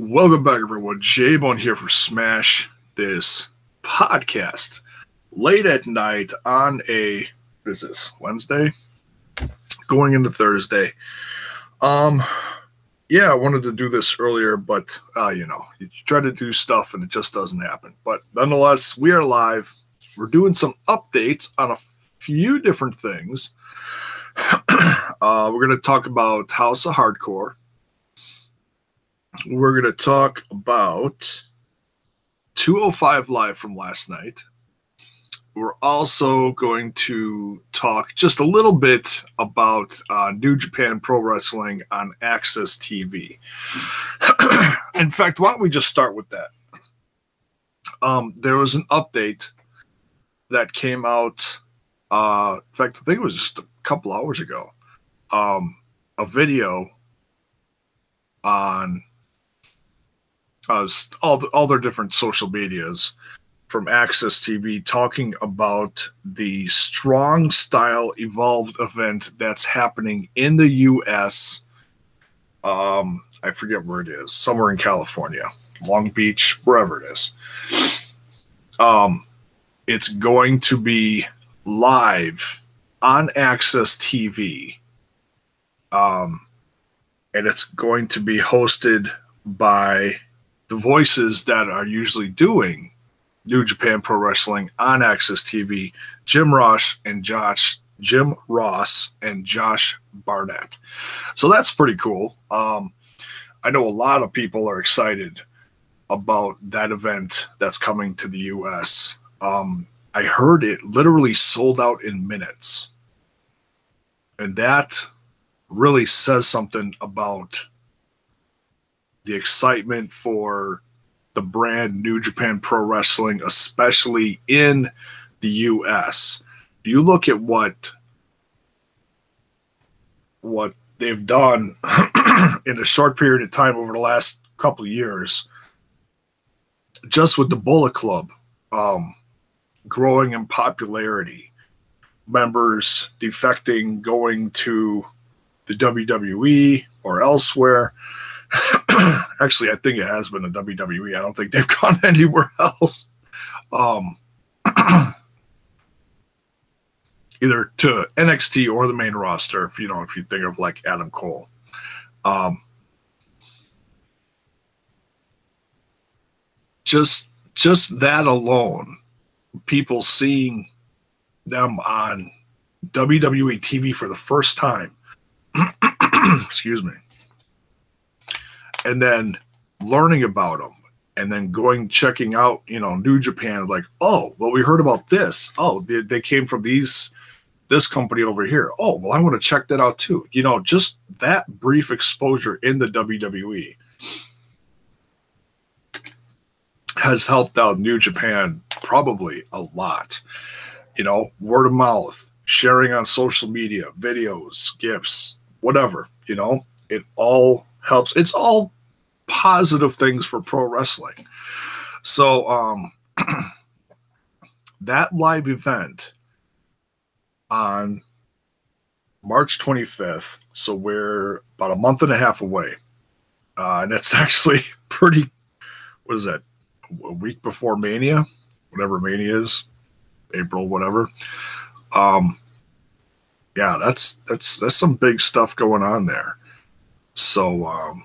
Welcome back, everyone. J-Bone here for Smash This Podcast. Late at night on what is this, Wednesday? Going into Thursday. Yeah, I wanted to do this earlier, but, you try to do stuff and it just doesn't happen. But nonetheless, we are live. We're doing some updates on a few different things. We're going to talk about House of Hardcore. We're going to talk about 205 Live from last night. We're also going to talk just a little bit about New Japan Pro Wrestling on AXS TV. In fact, why don't we just start with that? There was an update that came out, in fact, I think it was just a couple hours ago, a video on all their different social medias from AXS TV talking about the Strong Style Evolved event that's happening in the U.S. I forget where it is, somewhere in California, Long Beach, wherever it is. It's going to be live on AXS TV, and it's going to be hosted by the voices that are usually doing New Japan Pro Wrestling on AXS TV, Jim Ross and Josh Barnett. So that's pretty cool. I know a lot of people are excited about that event that's coming to the U.S. I heard it literally sold out in minutes. And that really says something about the excitement for the brand New Japan Pro Wrestling, especially in the U.S. If you look at what they've done in a short period of time over the last couple of years, just with the Bullet Club growing in popularity, members defecting, going to the WWE or elsewhere. Actually, I think it has been a WWE. I don't think they've gone anywhere else. Either to NXT or the main roster, if you think of like Adam Cole. Just that alone, people seeing them on WWE TV for the first time. Excuse me. And then learning about them, and then checking out, New Japan, like, oh, well, we heard about this. Oh, they came from this company over here. Oh, well, I want to check that out too. Just that brief exposure in the WWE has helped out New Japan probably a lot. Word of mouth, sharing on social media, videos, gifts, whatever, it all helps. It's all positive things for pro wrestling. So that live event on March 25th, so we're about a month and a half away, and it's actually pretty, what is that, a week before Mania, whatever Mania is, April, whatever. Yeah, that's some big stuff going on there. So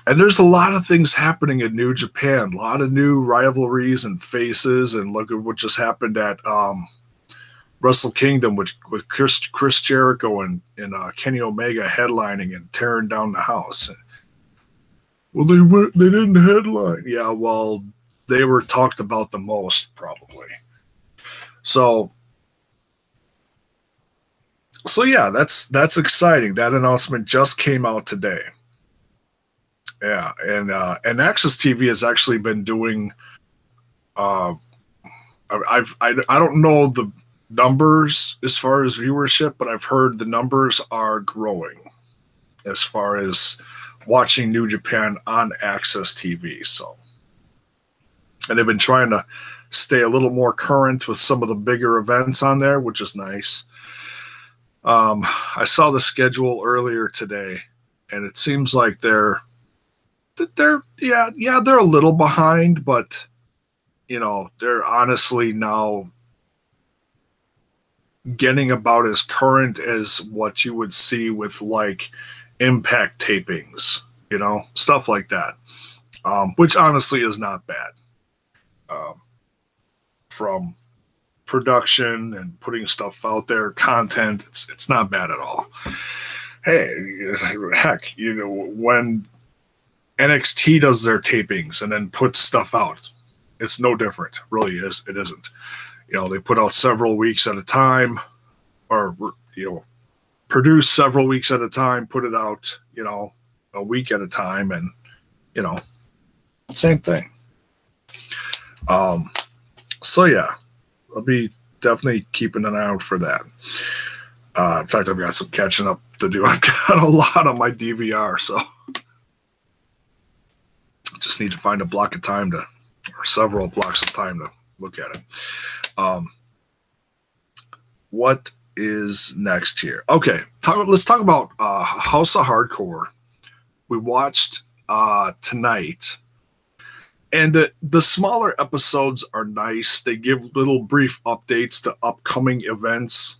and there's a lot of things happening in New Japan, a lot of new rivalries and faces, and look at what just happened at Wrestle Kingdom with Chris Jericho and Kenny Omega headlining and tearing down the house. Well, they didn't headline. Yeah, well, they were talked about the most, probably. So yeah, that's exciting. That announcement just came out today. Yeah, and AXS TV has actually been doing. I don't know the numbers as far as viewership, but I've heard the numbers are growing as far as watching New Japan on AXS TV. So, and they've been trying to stay a little more current with some of the bigger events on there, which is nice. I saw the schedule earlier today, and it seems like they're they're they're a little behind, but they're honestly now getting about as current as what you would see with like Impact tapings, stuff like that, which honestly is not bad. From production and putting stuff out there, content, it's not bad at all. Hey, heck, when NXT does their tapings and then puts stuff out, it's no different. Really is. It isn't. They put out several weeks at a time, or produce several weeks at a time, put it out, a week at a time, and same thing. So yeah, I'll be definitely keeping an eye out for that. In fact, I've got some catching up to do. I've got a lot on my DVR, so just need to find a block of time or several blocks of time to look at it. What is next here? Okay, let's talk about House of Hardcore. We watched tonight, and the smaller episodes are nice. They give little brief updates to upcoming events,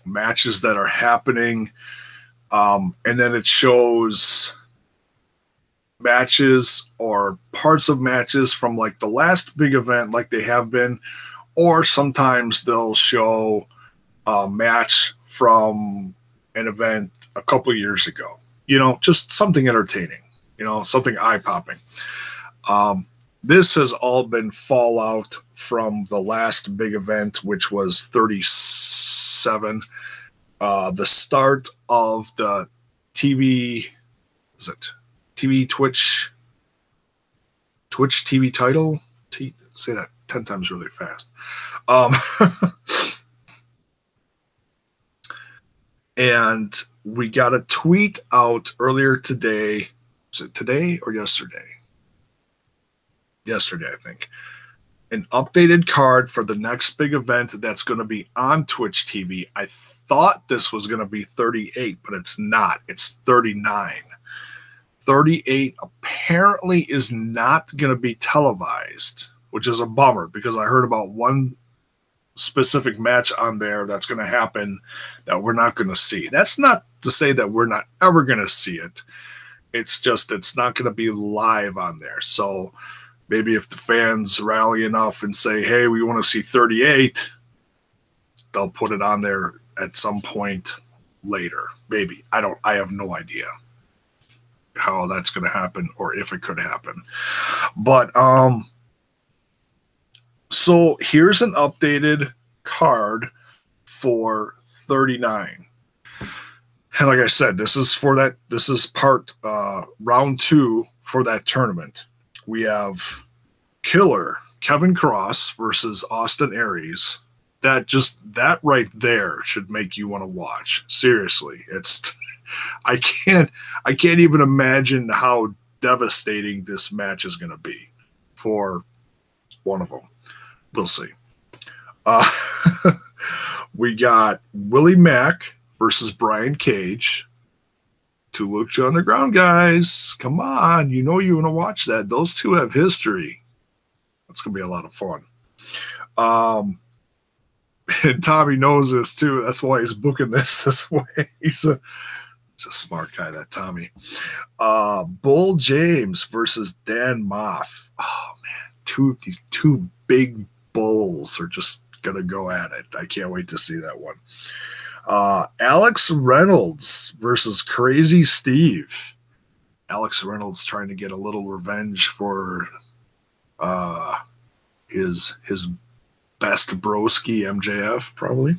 matches that are happening, and then it shows matches or parts of matches from like the last big event, like they have been, or sometimes they'll show a match from an event a couple years ago. Just something entertaining, something eye-popping. This has all been fallout from the last big event, which was 37. The start of the TV, Twitch TV title? Say that 10 times really fast. And we got a tweet out earlier today. Was it today or yesterday? Yesterday, I think. An updated card for the next big event that's going to be on Twitch TV. I thought this was going to be 38, but it's not. It's 39. 38 apparently is not going to be televised, which is a bummer because I heard about one specific match on there that's going to happen that we're not going to see. That's not to say that we're not ever going to see it. It's just it's not going to be live on there. So maybe if the fans rally enough and say, hey, we want to see 38, they'll put it on there at some point later. Maybe. I have no idea how that's going to happen or if it could happen. But so here's an updated card for 39. And like I said, this is part round 2 for that tournament. We have Killer Kevin Cross versus Austin Aries. That right there should make you want to watch. Seriously, I can't even imagine how devastating this match is going to be for one of them. We'll see. We got Willie Mack versus Brian Cage. 2 Lucha Underground guys. Come on. You want to watch that. Those two have history. That's going to be a lot of fun. And Tommy knows this too. That's why he's booking this way. He's a smart guy, that Tommy. Bull James versus Dan Moff. Oh, man. These two big bulls are just going to go at it. I can't wait to see that one. Alex Reynolds versus Crazy Steve. Alex Reynolds trying to get a little revenge for his best broski MJF, probably.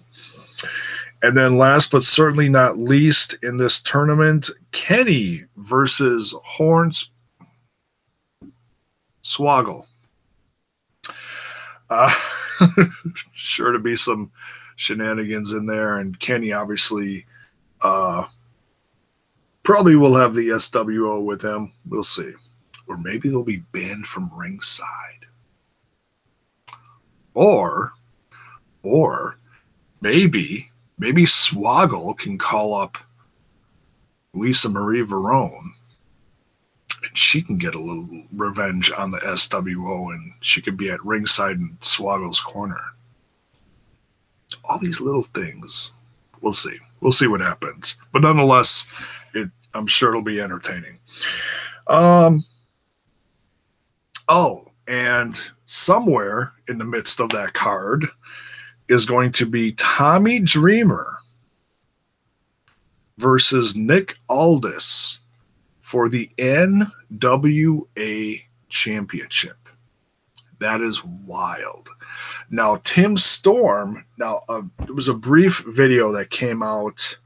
And then last but certainly not least in this tournament, Kenny versus Swoggle. Sure to be some shenanigans in there, and Kenny obviously probably will have the SWO with him. We'll see. Or maybe they'll be banned from ringside. Or maybe Swoggle can call up Lisa Marie Verone and she can get a little revenge on the SWO, and she could be at ringside in Swoggl's corner. All these little things. We'll see. We'll see what happens. But nonetheless, I'm sure it'll be entertaining. Oh, and somewhere in the midst of that card is going to be Tommy Dreamer versus Nick Aldis for the NWA Championship. That is wild. Now, Tim Storm, it was a brief video that came out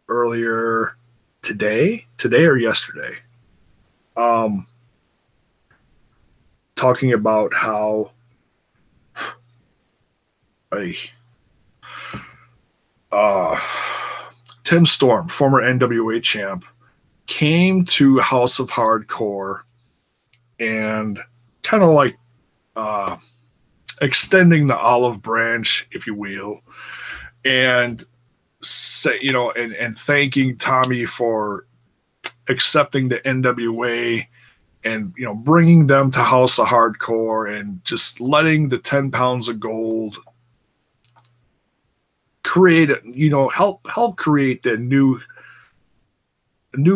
earlier today or yesterday, talking about how Tim Storm, former NWA champ, came to House of Hardcore and kind of like extending the olive branch, if you will, and and thanking Tommy for accepting the NWA and bringing them to House of Hardcore and just letting the 10 pounds of gold create help create the new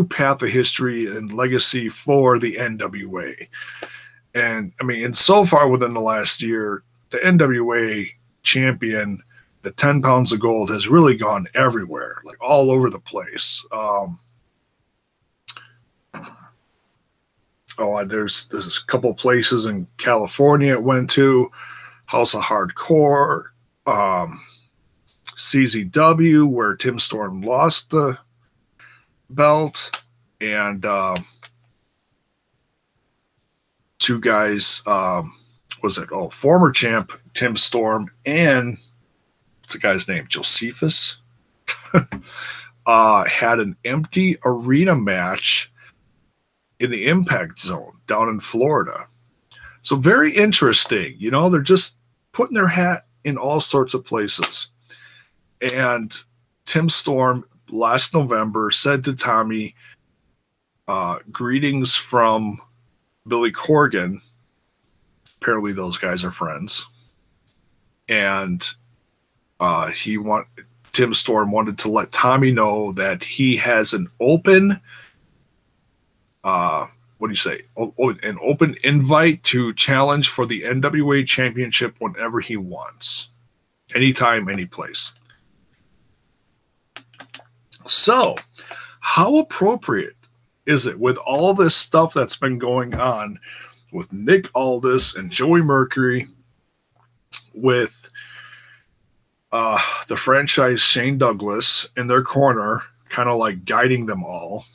path of history and legacy for the NWA. And I mean, and so far within the last year, the NWA champion, the 10 pounds of gold, has really gone everywhere, like all over the place. There's a couple places in California it went to, House of Hardcore, CZW, where Tim Storm lost the belt, and two guys, former champ Tim Storm and what's the guy's name, Josephus, had an empty arena match in the Impact Zone down in Florida. So very interesting. They're just putting their hat in all sorts of places. And Tim Storm last November said to Tommy, greetings from Billy Corgan. Apparently those guys are friends. And Tim Storm wanted to let Tommy know that he has an open an open invite to challenge for the NWA Championship whenever he wants. Anytime, any place. So, how appropriate is it with all this stuff that's been going on with Nick Aldis and Joey Mercury, with the franchise Shane Douglas in their corner, kind of like guiding them all?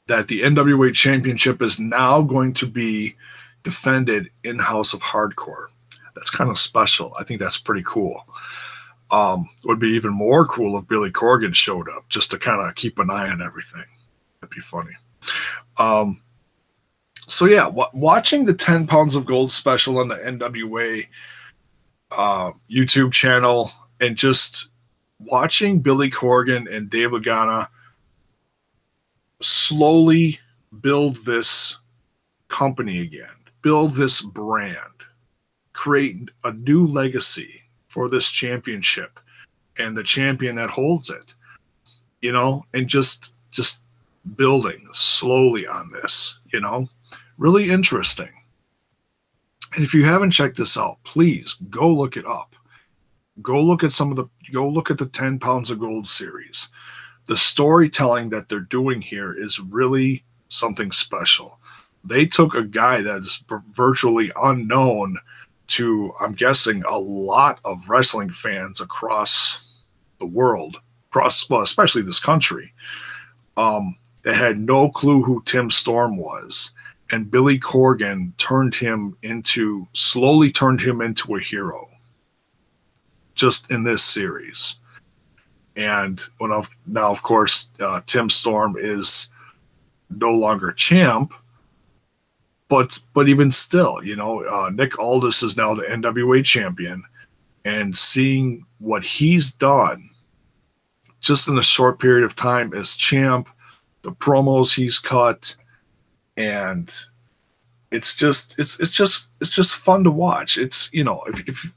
That the NWA Championship is now going to be defended in House of Hardcore. That's kind of special. I think that's pretty cool. It would be even more cool if Billy Corgan showed up just to kind of keep an eye on everything. That'd be funny. So yeah, watching the 10 pounds of gold special on the NWA YouTube channel, and just watching Billy Corgan and Dave Lagana slowly build this company again, build this brand, create a new legacy for this championship and the champion that holds it, and just building slowly on this, really interesting. And if you haven't checked this out, please go look it up. Go look at the 10 pounds of gold series. The storytelling that they're doing here is really something special. They took a guy that is virtually unknown to, I'm guessing, a lot of wrestling fans across the world, especially this country, that had no clue who Tim Storm was. And Billy Corgan slowly turned him into a hero just in this series. And now, of course, Tim Storm is no longer champ, but even still, Nick Aldis is now the NWA champion, and seeing what he's done just in a short period of time as champ, the promos he's cut, and it's just fun to watch. It's, you know, if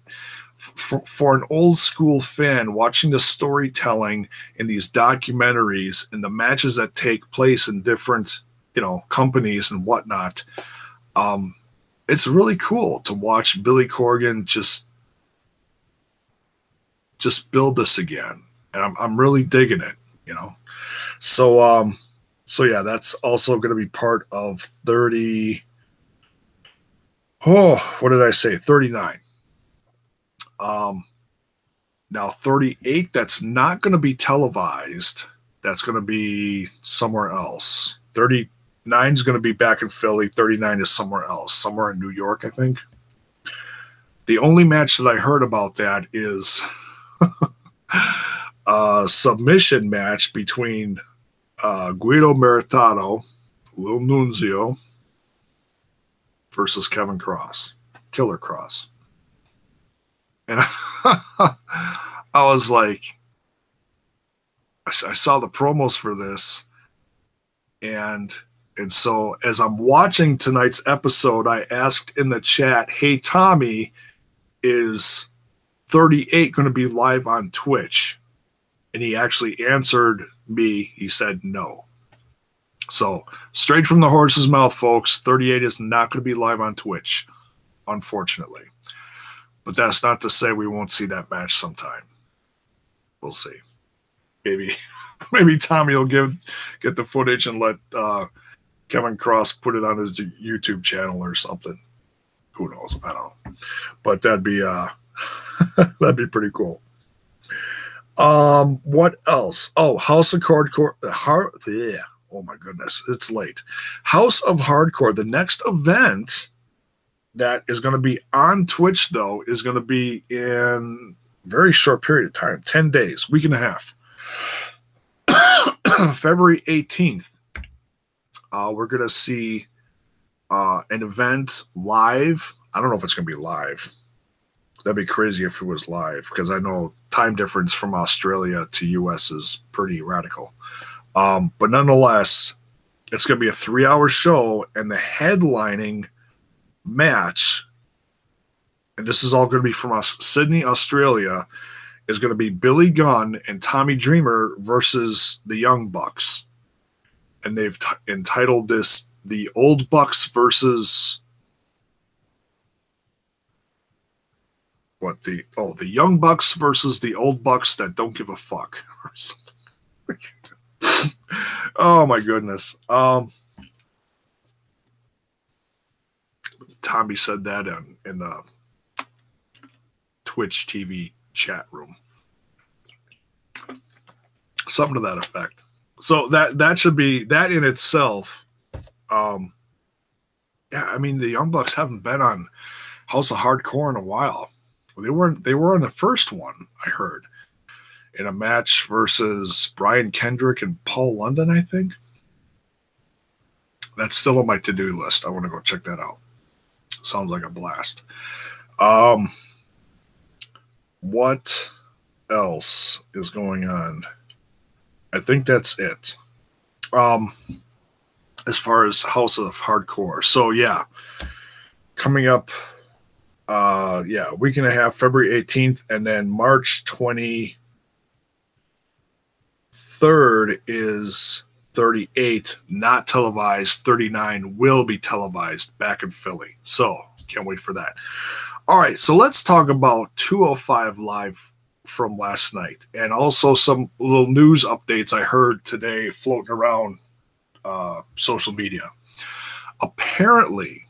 for an old school fan, watching the storytelling in these documentaries and the matches that take place in different, you know, companies and whatnot, it's really cool to watch Billy Corgan just build this again, and I'm really digging it, you know. So yeah, that's also going to be part of 30. Oh, what did I say? 39. Now 38, that's not going to be televised. That's going to be somewhere else. 39 is going to be back in Philly. 39 is somewhere else, somewhere in New York, I think. The only match that I heard about that is a submission match between Guido Maritano, Lil Nunzio, versus Kevin Cross, Killer Cross. And I was like, I saw the promos for this, and so as I'm watching tonight's episode, I asked in the chat, "Hey Tommy, is 38 going to be live on Twitch?" And he actually answered me. He said no. So straight from the horse's mouth, folks, 38 is not going to be live on Twitch, unfortunately. But that's not to say we won't see that match sometime. We'll see. Maybe Tommy will get the footage and let Kevin Cross put it on his YouTube channel or something. Who knows? I don't know. But that'd be that'd be pretty cool. What else? Oh, House of Hardcore. Yeah. Oh my goodness, it's late. House of Hardcore. The next event that is going to be on Twitch, though, is going to be in a very short period of time, 10 days, week and a half. February 18th, we're going to see an event live. I don't know if it's going to be live. That'd be crazy if it was live, because I know time difference from Australia to US is pretty radical. But nonetheless, it's going to be a 3-hour show, and the headlining match, and this is all going to be from Sydney, Australia, is going to be Billy Gunn and Tommy Dreamer versus the Young Bucks. And they've entitled this The Old Bucks versus... What? The Young Bucks versus the Old Bucks that don't give a fuck. Or something. Oh my goodness. Tommy said that in the Twitch TV chat room. Something to that effect. So that should be that in itself. Yeah, I mean, the Young Bucks haven't been on House of Hardcore in a while. They were on the first one, I heard, in a match versus Brian Kendrick and Paul London, I think. That's still on my to-do list. I want to go check that out. Sounds like a blast. What else is going on? I think that's it. As far as House of Hardcore. So yeah, coming up, a week and a half, February 18th, and then March 23rd is 38, not televised. 39 will be televised back in Philly. So can't wait for that. All right, so let's talk about 205 Live from last night, and also some little news updates I heard today floating around social media. Apparently,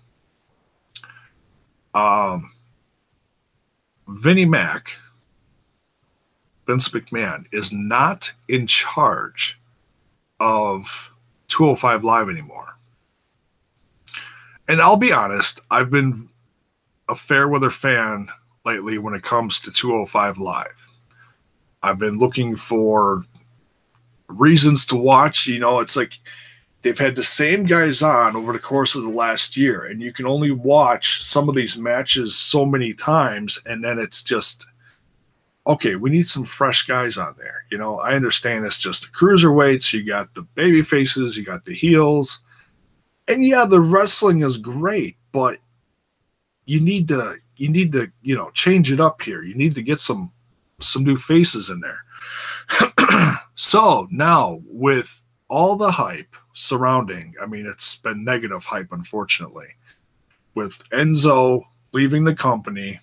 Vinnie Mac, Vince McMahon, is not in charge of 205 Live anymore. And I'll be honest, I've been a Fairweather fan lately when it comes to 205 Live. I've been looking for reasons to watch. You know, it's like they've had the same guys on over the course of the last year, and you can only watch some of these matches so many times, and then it's just, okay, we need some fresh guys on there. You know, I understand it's just the cruiserweights. You got the baby faces, you got the heels. And yeah, the wrestling is great, but you need to, you know, change it up here. You need to get some new faces in there. So now with all the hype surrounding, I mean, it's been negative hype, unfortunately, with Enzo leaving the company.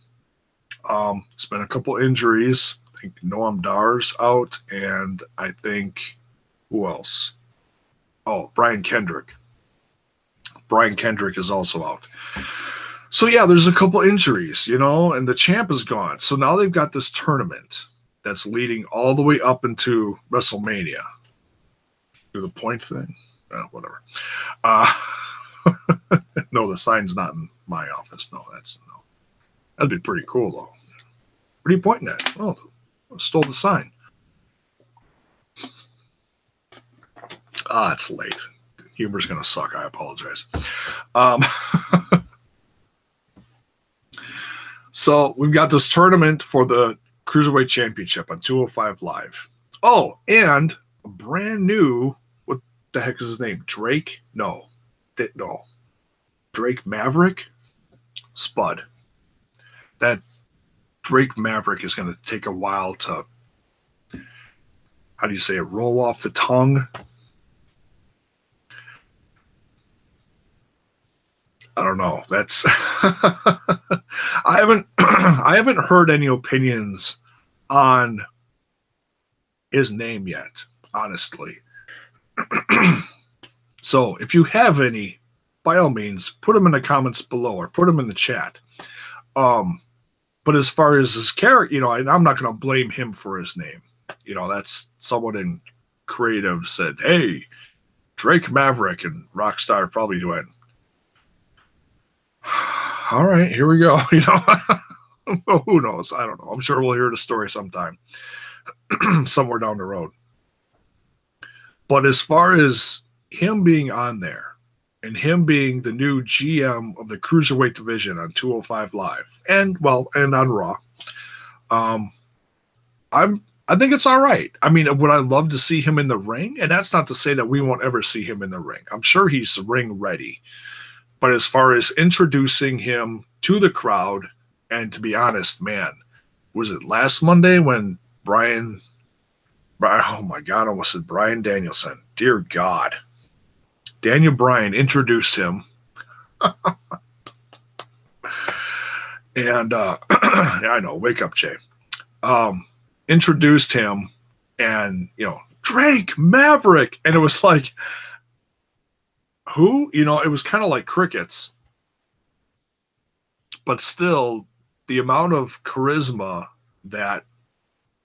It's been a couple injuries. I think Noam Dar's out, and I think who else? Oh, Brian Kendrick. Brian Kendrick is also out. So yeah, there's a couple injuries, you know, and the champ is gone. So now they've got this tournament that's leading all the way up into WrestleMania. Do the point thing? Whatever. No, the sign's not in my office. No. That'd be pretty cool, though. What are you pointing at? Oh, I stole the sign. It's late. Humor's going to suck. I apologize. So we've got this tournament for the Cruiserweight Championship on 205 Live. Oh, and a brand new, what the heck is his name? Drake? No. Drake Maverick? Spud. That Drake Maverick is going to take a while to, how do you say it, roll off the tongue? I don't know. That's I haven't heard any opinions on his name yet, honestly. So if you have any, by all means, put them in the comments below or put them in the chat. But as far as his character, you know, I'm not going to blame him for his name. You know, that's someone in creative said, hey, Drake Maverick, and Rockstar probably went, all right, here we go. You know, who knows? I don't know. I'm sure we'll hear the story sometime, somewhere down the road. But as far as him being on there and him being the new GM of the Cruiserweight division on 205 Live and on Raw, I think it's all right. I mean, would I love to see him in the ring? And that's not to say that we won't ever see him in the ring. I'm sure he's ring ready. But as far as introducing him to the crowd, and to be honest, man, was it last Monday when Brian, oh my God, I almost said Brian Danielson. Dear God. Daniel Bryan introduced him. And I know, wake up, Jay. Introduced him and, you know, Drake Maverick. And it was like, who? You know, it was kind of like crickets. But still, the amount of charisma that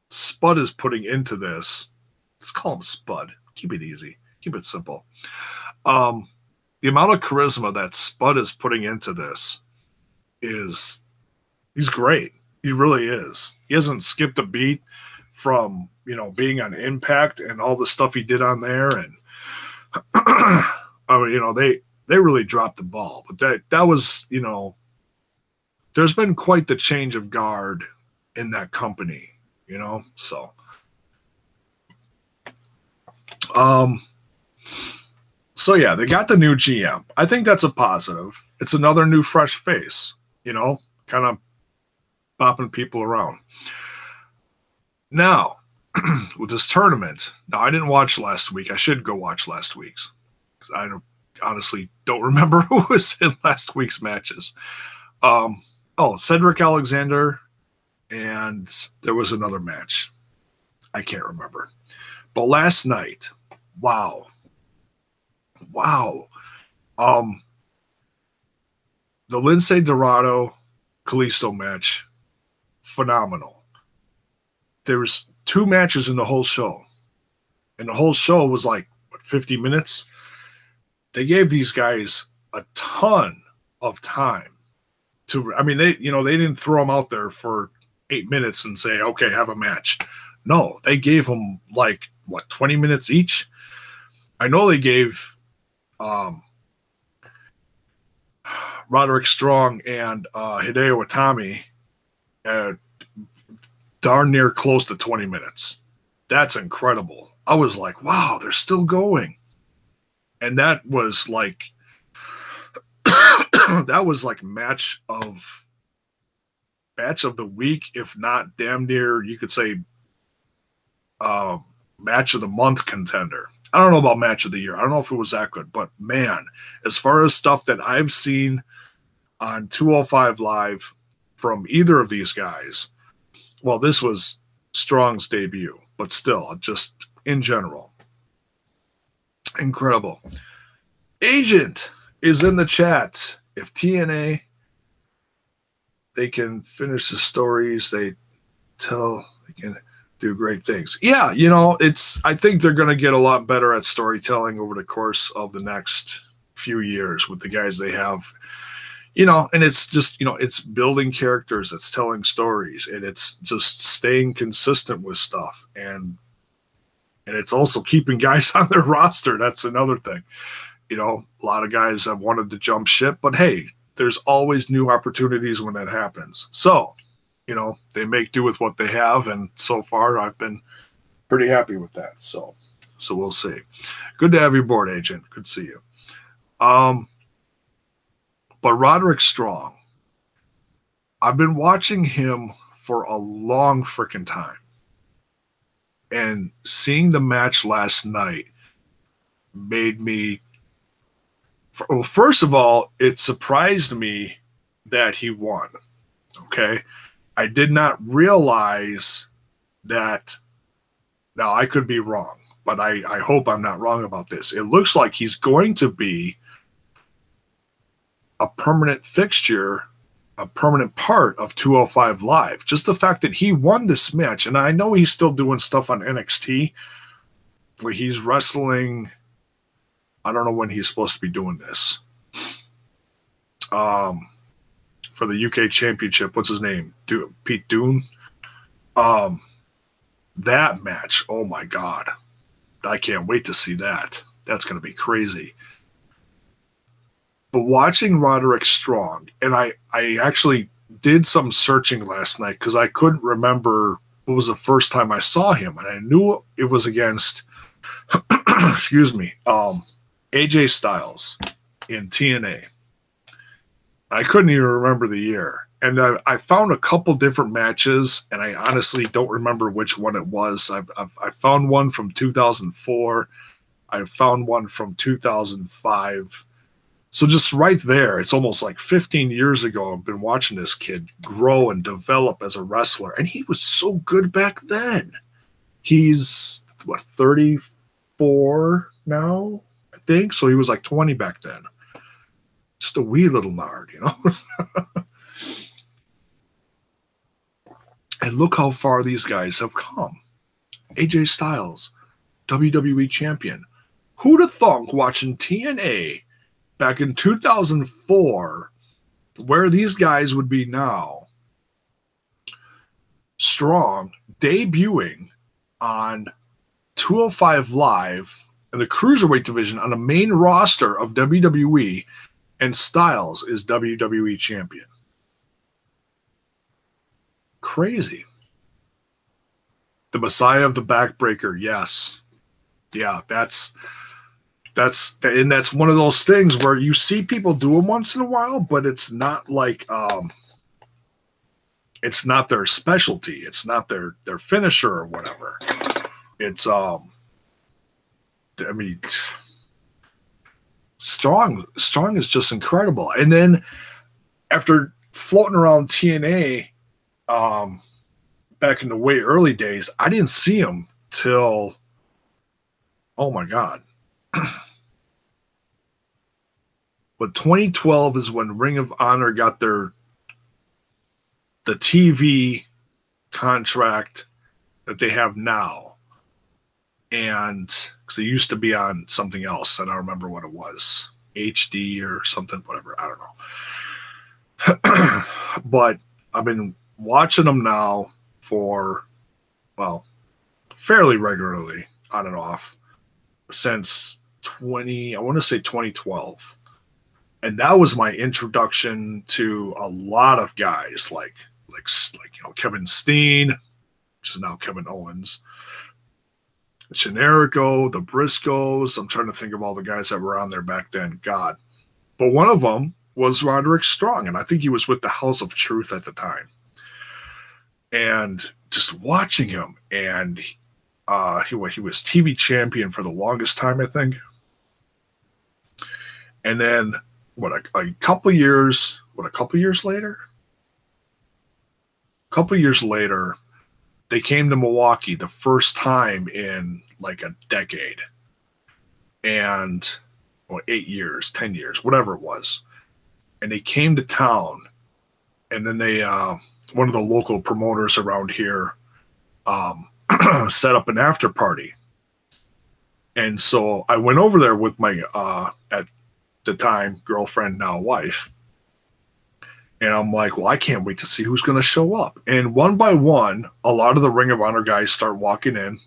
Spud is putting into this, let's call him Spud. Keep it easy. Keep it simple. The amount of charisma that Spud is putting into this he's great. He really is. He hasn't skipped a beat from, you know, being on Impact and all the stuff he did on there. And, I mean, you know, they really dropped the ball. But that was, you know, there's been quite the change of guard in that company, you know? So, so yeah, they got the new GM. I think that's a positive. It's another new fresh face, you know, kind of bopping people around. Now, with this tournament, now I didn't watch last week. I should go watch last week's, because I honestly don't remember who was in last week's matches. Cedric Alexander, and there was another match. I can't remember. But last night, wow. The Lince Dorado Kalisto match, phenomenal. There was 2 matches in the whole show. And the whole show was like, 50 minutes? They gave these guys a ton of time to, I mean, they didn't throw them out there for 8 minutes and say, okay, have a match. No, they gave them like, 20 minutes each? I know they gave Roderick Strong and Hideo Itami darn near close to 20 minutes. That's incredible. I was like, wow, they're still going. And that was like that was like match of the week, if not damn near, you could say match of the month contender. I don't know about match of the year. I don't know if it was that good, but man, as far as stuff that I've seen on 205 Live from either of these guys, well, this was Strong's debut, but still, just in general, incredible. Agent is in the chat. If TNA, they can finish the stories they tell, they can do great things. Yeah, you know, I think they're going to get a lot better at storytelling over the course of the next few years with the guys they have. You know, and it's just, you know, it's building characters, it's telling stories, and it's just staying consistent with stuff. And it's also keeping guys on their roster. That's another thing. You know, a lot of guys have wanted to jump ship, but hey, there's always new opportunities when that happens. So, you know, they make do with what they have, and so far I've been pretty happy with that. So we'll see. Good to have you aboard, Agent. Good to see you. But Roderick Strong, I've been watching him for a long freaking time. And seeing the match last night made me, well, first of all, it surprised me that he won. Okay. I did not realize that. Now, I could be wrong, but I hope I'm not wrong about this. It looks like he's going to be a permanent fixture, a permanent part of 205 Live. Just the fact that he won this match, and I know he's still doing stuff on NXT where he's wrestling. I don't know when he's supposed to be doing this. For the UK Championship, what's his name? Pete Dunne. That match, oh my God. I can't wait to see that. That's going to be crazy. But watching Roderick Strong, and I actually did some searching last night because I couldn't remember what was the first time I saw him, and I knew it was against, excuse me, AJ Styles in TNA. I couldn't even remember the year, and I found a couple different matches, and I honestly don't remember which one it was. I found one from 2004. I found one from 2005. So just right there, it's almost like 15 years ago, I've been watching this kid grow and develop as a wrestler. And he was so good back then. He's, 34 now, I think? So he was like 20 back then. Just a wee little nard, you know? And look how far these guys have come. AJ Styles, WWE champion. Who'd have thunk watching TNA back in 2004, where these guys would be now, Strong debuting on 205 Live in the Cruiserweight division on the main roster of WWE, and Styles is WWE champion. Crazy. The Messiah of the Backbreaker, yes. Yeah, that's one of those things where you see people do them once in a while, but it's not like it's not their specialty. It's not their finisher or whatever. It's I mean, Strong is just incredible. And then after floating around TNA back in the way early days, I didn't see him till, oh my God. But 2012 is when Ring of Honor got the TV contract that they have now. And because they used to be on something else, and I don't remember what it was, HD or something, whatever, I don't know. But I've been watching them now for, well, fairly regularly, on and off, since 2012. And that was my introduction to a lot of guys like you know, Kevin Steen, which is now Kevin Owens, Generico, the Briscoes. I'm trying to think of all the guys that were on there back then. God. But one of them was Roderick Strong, and I think he was with the House of Truth at the time. And just watching him, and he was TV champion for the longest time, I think. And then a couple years later, they came to Milwaukee the first time in like a decade, and 8 years, 10 years, whatever it was. And they came to town, and then they one of the local promoters around here set up an after party. And so I went over there with my at the time girlfriend, now wife. And I'm like, well, I can't wait to see who's going to show up. And one by one, a lot of the Ring of Honor guys start walking in.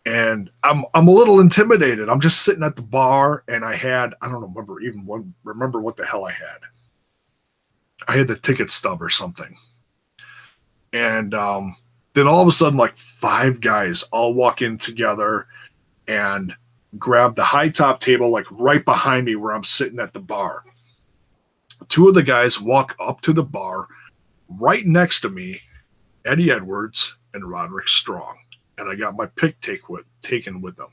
And I'm a little intimidated. I'm just sitting at the bar, and I don't remember what the hell I had. I had the ticket stub or something. And then all of a sudden, like 5 guys all walk in together and grab the high top table, like right behind me where I'm sitting at the bar. 2 of the guys walk up to the bar right next to me, Eddie Edwards and Roderick Strong. And I got my pic taken with them.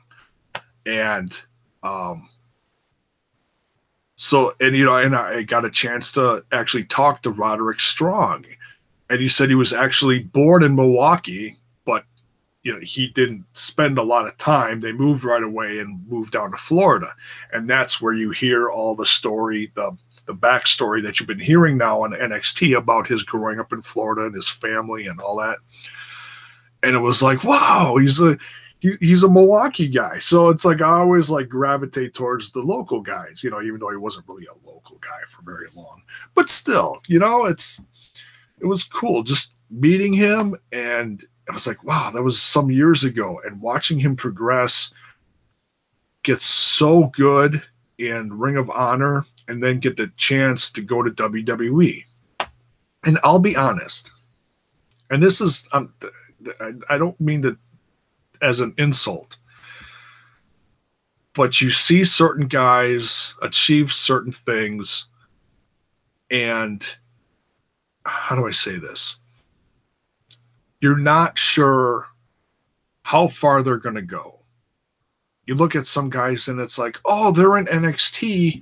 And and I got a chance to actually talk to Roderick Strong. And he said he was actually born in Milwaukee, but he didn't spend a lot of time. They moved right away and moved down to Florida. And that's where you hear all the story, the backstory that you've been hearing now on NXT about his growing up in Florida and his family and all that. And it was like, wow, he's a Milwaukee guy. So it's like I always like gravitate towards the local guys, even though he wasn't really a local guy for very long. But still, it was cool just meeting him, and I was like, wow, that was some years ago. And watching him progress, get so good in Ring of Honor, and then get the chance to go to WWE. And I'll be honest, and this is, I don't mean that as an insult, but you see certain guys achieve certain things, and how do I say this? You're not sure how far they're going to go. You look at some guys and it's like, oh, they're in NXT,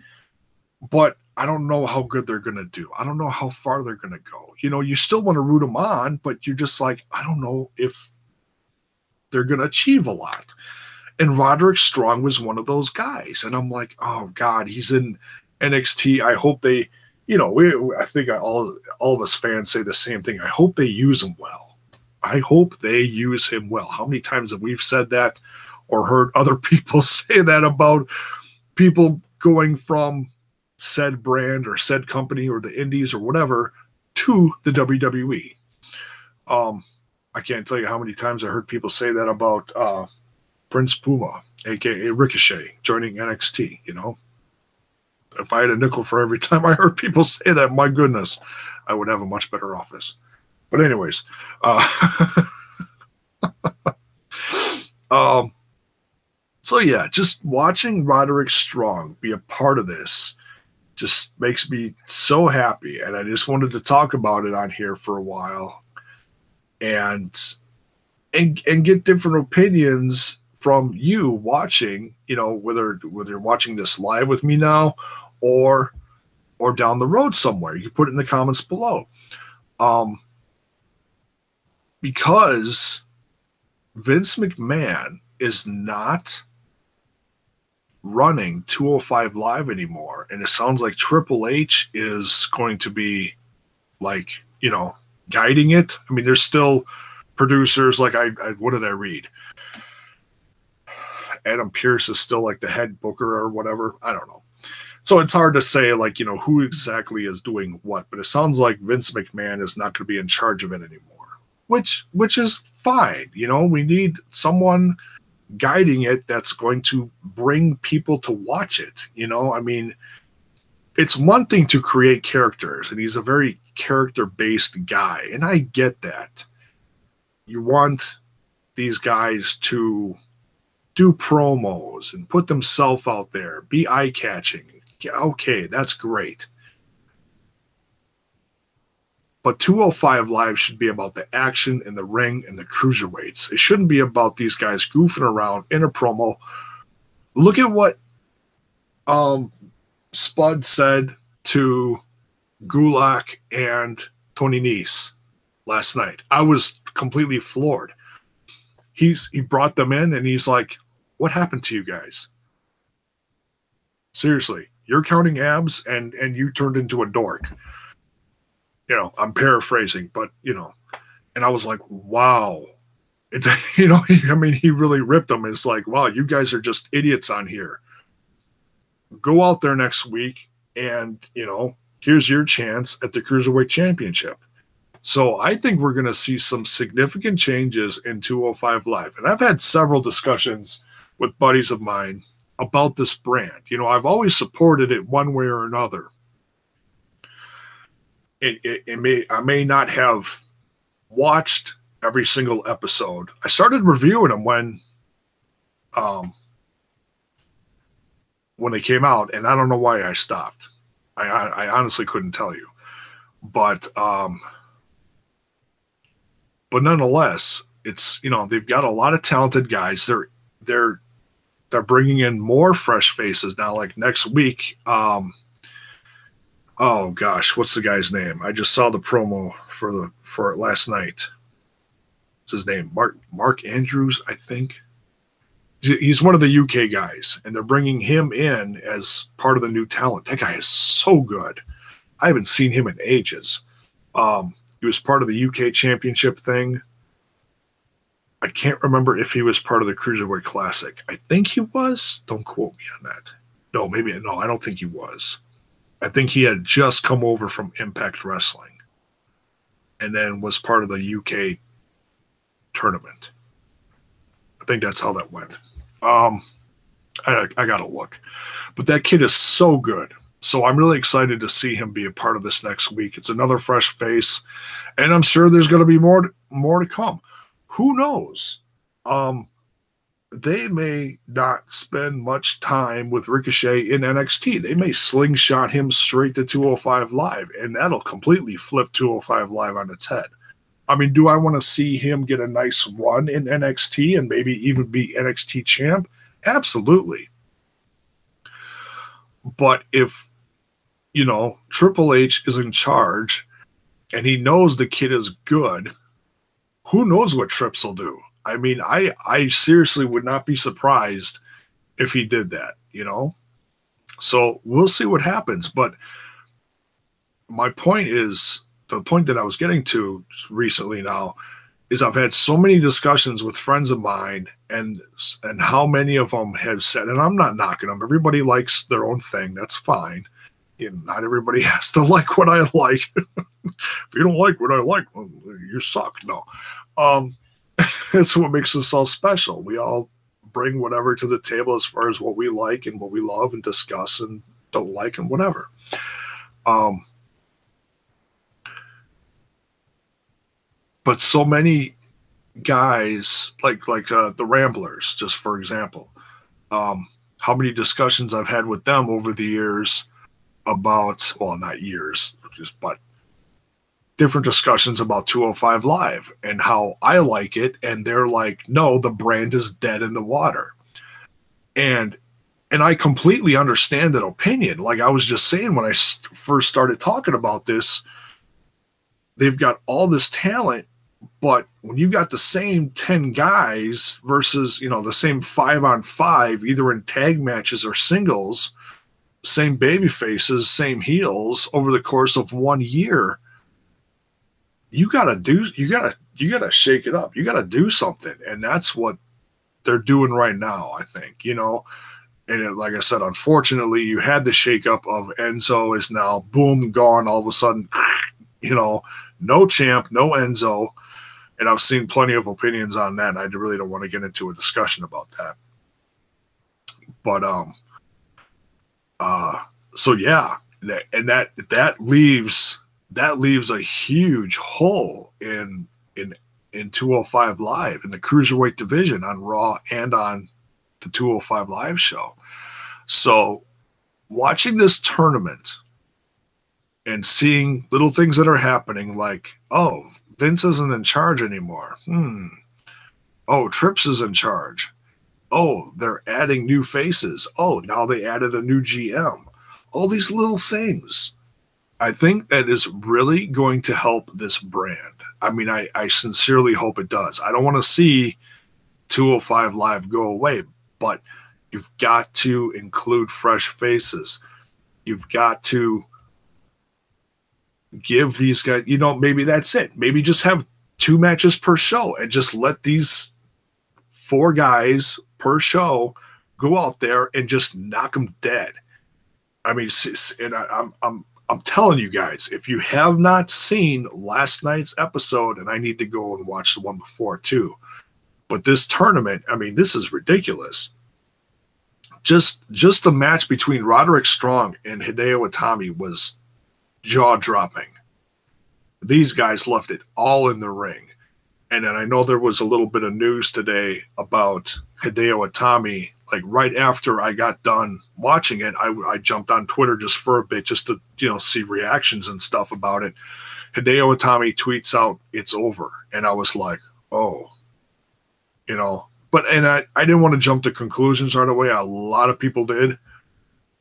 but I don't know how good they're going to do. I don't know how far they're going to go. You still want to root them on, but you're just like, I don't know if they're going to achieve a lot. And Roderick Strong was one of those guys. And I'm like, oh, God, he's in NXT. I hope they, I think all of us fans say the same thing. I hope they use him well. I hope they use him well. How many times have we said that or heard other people say that about people going from said brand or said company or the indies or whatever to the WWE? I can't tell you how many times I heard people say that about Prince Puma, aka Ricochet, joining NXT. If I had a nickel for every time I heard people say that, my goodness, I would have a much better office. But anyways, so yeah, just watching Roderick Strong be a part of this just makes me so happy. And I just wanted to talk about it on here for a while and get different opinions from you watching, whether you're watching this live with me now or down the road somewhere. You can put it in the comments below. Because Vince McMahon is not running 205 Live anymore, and it sounds like Triple H is going to be guiding it. I mean, there's still producers like what did I read? Adam Pearce is still like the head booker or whatever. I don't know. So it's hard to say who exactly is doing what, but it sounds like Vince McMahon is not going to be in charge of it anymore. Which is fine. We need someone guiding it that's going to bring people to watch it. I mean, it's one thing to create characters, and he's a very character-based guy, and I get that. you want these guys to do promos and put themselves out there, be eye-catching. Yeah, okay, that's great. But 205 Live should be about the action in the ring and the cruiserweights. It shouldn't be about these guys goofing around in a promo. Look at what Spud said to Gulak and Tony Nese last night. I was completely floored. He brought them in and he's like, what happened to you guys? Seriously, you're counting abs and you turned into a dork. You know, I'm paraphrasing, but, you know, and I was like, wow. It's, you know, I mean, he really ripped them. It's like, wow, you guys are just idiots on here. Go out there next week and, you know, here's your chance at the Cruiserweight Championship. So I think we're going to see some significant changes in 205 Live. And I've had several discussions with buddies of mine about this brand. You know, I've always supported it one way or another. I may not have watched every single episode. I started reviewing them when they came out, and I don't know why I stopped. I honestly couldn't tell you, but nonetheless, it's, you know, they've got a lot of talented guys. They're bringing in more fresh faces now. Like next week, oh gosh, what's the guy's name? I just saw the promo for it last night. What's his name? Mark Andrews, I think. He's one of the UK guys, and they're bringing him in as part of the new talent. That guy is so good. I haven't seen him in ages. He was part of the UK Championship thing. I can't remember if he was part of the Cruiserweight Classic. I think he was. Don't quote me on that. No, I don't think he was. I think he had just come over from Impact Wrestling and then was part of the UK tournament. I think that's how that went. I got to look. But that kid is so good. So I'm really excited to see him be a part of this next week. It's another fresh face, and I'm sure there's going to be more to come. Who knows? They may not spend much time with Ricochet in NXT. They may slingshot him straight to 205 Live, and that'll completely flip 205 Live on its head. I mean, do I want to see him get a nice run in NXT and maybe even be NXT champ? Absolutely. But if, you know, Triple H is in charge and he knows the kid is good, who knows what Trips will do? I mean, I seriously would not be surprised if he did that, you know? So we'll see what happens. But my point is, the point that I was getting to recently now is I've had so many discussions with friends of mine, and how many of them have said, and I'm not knocking them, everybody likes their own thing, that's fine. You know, not everybody has to like what I like. If you don't like what I like, well, you suck. No. That's what makes us all special. We all bring whatever to the table as far as what we like and what we love and discuss and don't like and whatever. But so many guys, like the Ramblers, just for example, how many discussions I've had with them over the years about, well, not years, but different discussions about 205 Live and how I like it, and they're like, no, the brand is dead in the water. And I completely understand that opinion. Like I was just saying when I first started talking about this, they've got all this talent, but when you got the same 10 guys versus, you know, the same 5-on-5, either in tag matches or singles, same baby faces, same heels over the course of 1 year, you gotta shake it up. You gotta do something. And that's what they're doing right now, I think, you know. And like I said, unfortunately, you had the shakeup of Enzo is now boom, gone all of a sudden, you know, no champ, no Enzo. And I've seen plenty of opinions on that, and I really don't want to get into a discussion about that. But so yeah, that leaves a huge hole in in 205 Live in the Cruiserweight division on Raw and on the 205 Live show. So watching this tournament and seeing little things that are happening, like, oh, Vince isn't in charge anymore. Oh, Trips is in charge. Oh, they're adding new faces. Oh, now they added a new GM. All these little things. I think that is really going to help this brand. I mean, I sincerely hope it does. I don't want to see 205 Live go away, but you've got to include fresh faces. You've got to give these guys, maybe that's it. Maybe just have 2 matches per show and just let these 4 guys per show go out there and just knock them dead. I mean, and I'm telling you guys, if you have not seen last night's episode, and I need to go and watch the one before too, but this tournament, I mean, this is ridiculous. Just the match between Roderick Strong and Hideo Itami was jaw-dropping. These guys left it all in the ring. And then I know there was a little bit of news today about Hideo Itami. Like right after I got done watching it, I jumped on Twitter just for a bit, just to see reactions and stuff about it. Hideo Itami tweets out, "It's over," and I was like, "Oh," But I didn't want to jump to conclusions right away. A lot of people did,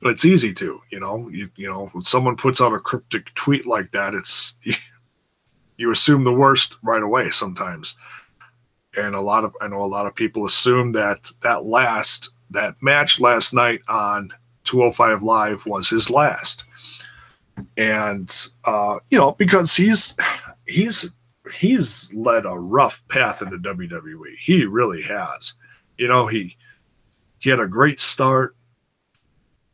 but it's easy to, when someone puts out a cryptic tweet like that, it's you assume the worst right away sometimes. And I know a lot of people assume that match last night on 205 Live was his last. And because he's led a rough path into WWE. He really has. He had a great start,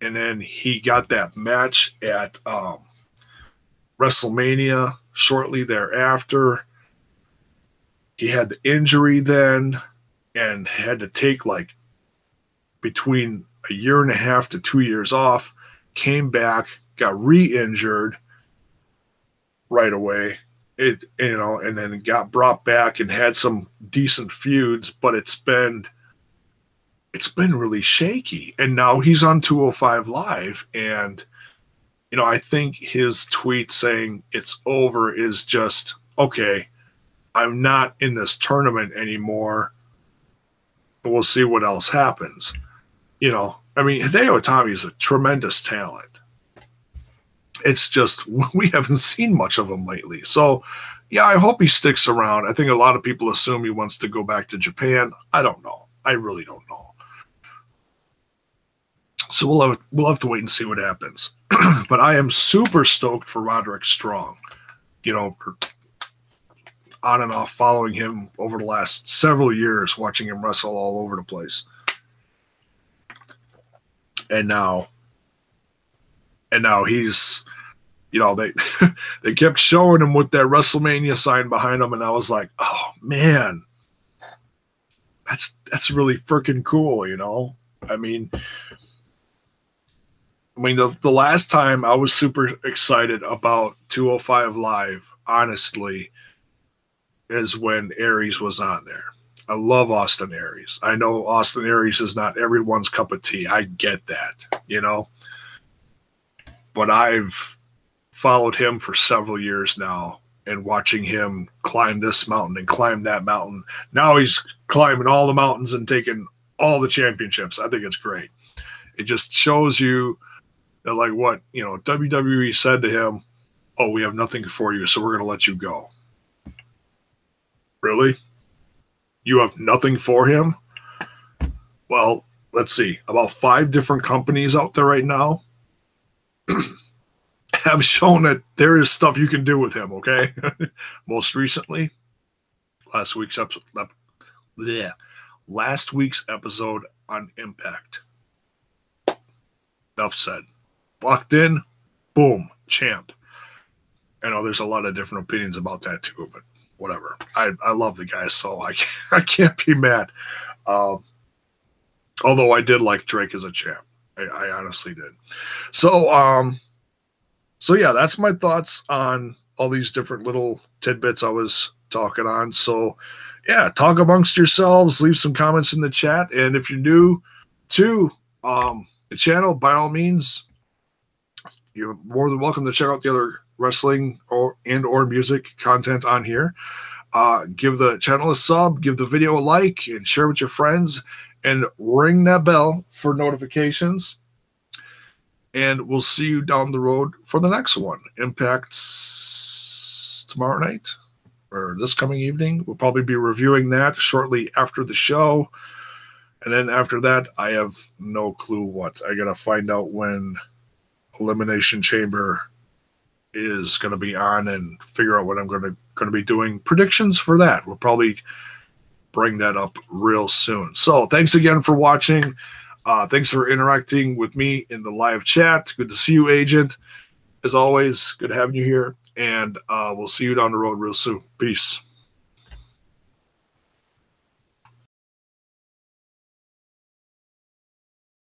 and then he got that match at WrestleMania shortly thereafter. He had the injury then and had to take like between a year and a half to 2 years off, came back, got re-injured right away. And then got brought back and had some decent feuds, but it's been really shaky. And now he's on 205 Live, and I think his tweet saying it's over is just, okay, I'm not in this tournament anymore, but we'll see what else happens. Hideo Itami is a tremendous talent. It's just we haven't seen much of him lately. So, yeah, I hope he sticks around. I think a lot of people assume he wants to go back to Japan. I don't know. I really don't know. So we'll have to wait and see what happens. But I am super stoked for Roderick Strong. On and off following him over the last several years, watching him wrestle all over the place. And now he's, they kept showing him with that WrestleMania sign behind him, and I was like, oh man, that's really freaking cool, I mean, the last time I was super excited about 205 Live, honestly, is when Aries was on there. I love Austin Aries. I know Austin Aries is not everyone's cup of tea. I get that, But I've followed him for several years now, and watching him climb this mountain and climb that mountain. Now he's climbing all the mountains and taking all the championships. I think it's great. It just shows you that, like what, WWE said to him, oh, we have nothing for you, so we're going to let you go. Really? You have nothing for him? Well, let's see. About 5 different companies out there right now have shown that there is stuff you can do with him, okay? Most recently, last week's episode on Impact. Enough said. Walked in, boom, champ. I know there's a lot of different opinions about that too, but whatever. I love the guy, so I can't be mad. Although I did like Drake as a champ. I honestly did. So yeah, that's my thoughts on all these different little tidbits I was talking on. So, yeah, talk amongst yourselves. Leave some comments in the chat. And if you're new to the channel, by all means, you're more than welcome to check out the other wrestling or music content on here. Give the channel a sub, give the video a like, and share with your friends, and ring that bell for notifications. And we'll see you down the road for the next one. Impact's tomorrow night or this coming evening. We'll probably be reviewing that shortly after the show. And then after that, I have no clue what. I got to find out when Elimination Chamber is going to be on and figure out what I'm going to be doing. Predictions for that. We'll probably bring that up real soon. So thanks again for watching. Thanks for interacting with me in the live chat. Good to see you, Agent. As always, good having you here. And we'll see you down the road real soon. Peace.